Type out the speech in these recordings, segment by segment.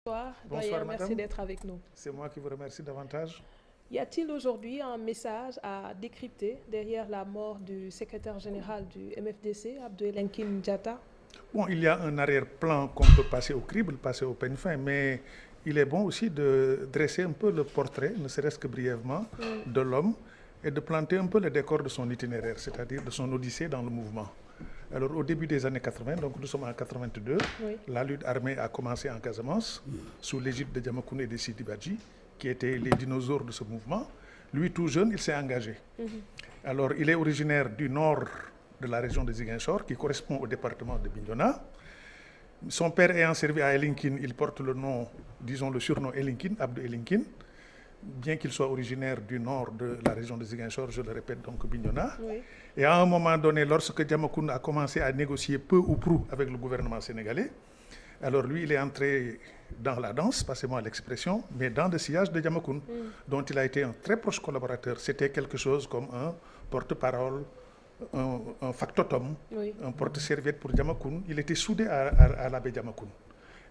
Bonsoir, Bonsoir, merci madame. d'être avec nous. C'est moi qui vous remercie davantage. Y a-t-il aujourd'hui un message à décrypter derrière la mort du secrétaire général du MFDC, Abdou-Elinkine Diatta? Bon, il y a un arrière-plan qu'on peut passer au crible, passer au peigne fin, mais il est bon aussi de dresser un peu le portrait, ne serait-ce que brièvement, de l'homme et de planter un peu le décor de son itinéraire, c'est-à-dire de son odyssée dans le mouvement. Alors, au début des années 80, donc nous sommes en 82, Oui. la lutte armée a commencé en Casamance, sous l'égide de Diamacoune et de Sidi Badji, qui étaient les dinosaures de ce mouvement. Lui, tout jeune, il s'est engagé. Alors, il est originaire du nord de la région de Ziguinchor, qui correspond au département de Bignona. Son père ayant servi à Elinkine, il porte le nom, disons le surnom Elinkine, Abdou Elinkine, bien qu'il soit originaire du nord de la région de Ziguinchor, je le répète, donc Bignona. Oui. Et à un moment donné, lorsque Diamacoune a commencé à négocier peu ou prou avec le gouvernement sénégalais, alors lui, il est entré dans la danse, passez-moi l'expression, mais dans le sillage de Diamacoune, dont il a été un très proche collaborateur. C'était quelque chose comme un porte-parole, un factotum, Oui. un porte-serviette pour Diamacoune. Il était soudé à l'abbé Diamacoune.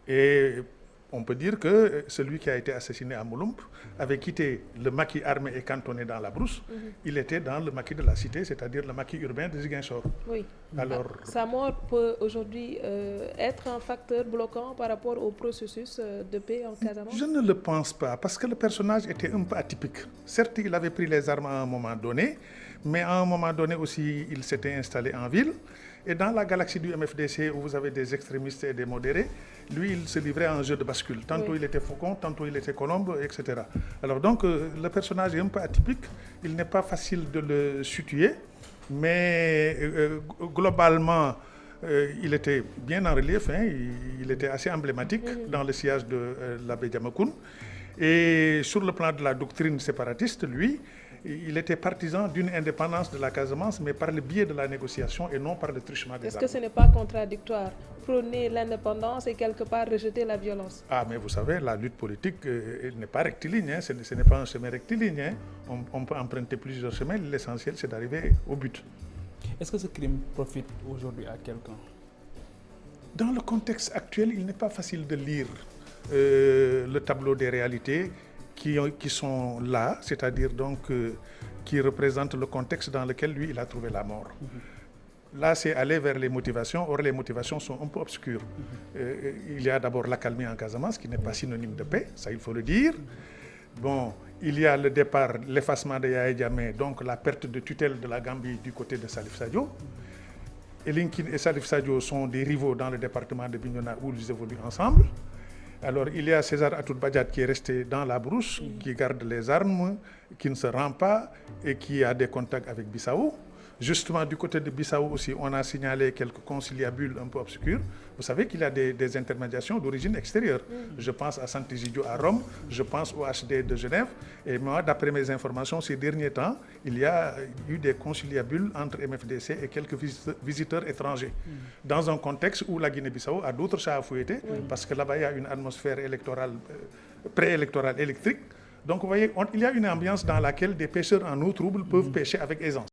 Et on peut dire que celui qui a été assassiné à Moulump avait quitté le maquis armé et cantonné dans la brousse. Il était dans le maquis de la cité, c'est-à-dire le maquis urbain de Ziguinchor. Oui. Alors, Sa mort peut aujourd'hui être un facteur bloquant par rapport au processus de paix en Casamance? je ne le pense pas, parce que le personnage était un peu atypique. Certes, il avait pris les armes à un moment donné, mais à un moment donné aussi, il s'était installé en ville. Et dans la galaxie du MFDC, où vous avez des extrémistes et des modérés, lui, il se livrait à un jeu de bascule. Tantôt il était faucon, tantôt il était colombe, etc. Alors donc, le personnage est un peu atypique. Il n'est pas facile de le situer, mais globalement, il était bien en relief, hein, il était assez emblématique dans le sillage de l'abbé Diamacoune. Et sur le plan de la doctrine séparatiste, lui, il était partisan d'une indépendance de la Casamance, mais par le biais de la négociation et non par le truchement des armes. Est-ce que ce n'est pas contradictoire? Prôner l'indépendance et quelque part rejeter la violence? Ah, mais vous savez, la lutte politique, elle n'est pas rectiligne, hein, ce n'est pas un chemin rectiligne. Hein. On peut emprunter plusieurs chemins, l'essentiel c'est d'arriver au but. Est-ce que ce crime profite aujourd'hui à quelqu'un? Dans le contexte actuel, il n'est pas facile de lire le tableau des réalités qui sont là, c'est-à-dire donc qui représentent le contexte dans lequel lui, il a trouvé la mort. Là, c'est aller vers les motivations. Or, les motivations sont un peu obscures. Il y a d'abord l'accalmie en Casamance, qui n'est pas synonyme de paix, ça il faut le dire. Bon, il y a le départ, l'effacement de Yahya Jammeh, donc la perte de tutelle de la Gambie du côté de Salif Sadio. Elinkine et Salif Sadio sont des rivaux dans le département de Bignona où ils évoluent ensemble. Alors, il y a César Atoute Badiat qui est resté dans la brousse, qui garde les armes, qui ne se rend pas et qui a des contacts avec Bissau. Justement, du côté de Bissau aussi, on a signalé quelques conciliabules un peu obscures. Vous savez qu'il y a des intermédiations d'origine extérieure. Je pense à Sant'Egidio à Rome, je pense au HD de Genève. Et moi, d'après mes informations, ces derniers temps, il y a eu des conciliabules entre MFDC et quelques visiteurs étrangers. Dans un contexte où la Guinée-Bissau a d'autres chats à fouetter, parce que là-bas, il y a une atmosphère électorale, préélectorale électrique. Donc, vous voyez, il y a une ambiance dans laquelle des pêcheurs en eau trouble peuvent pêcher avec aisance.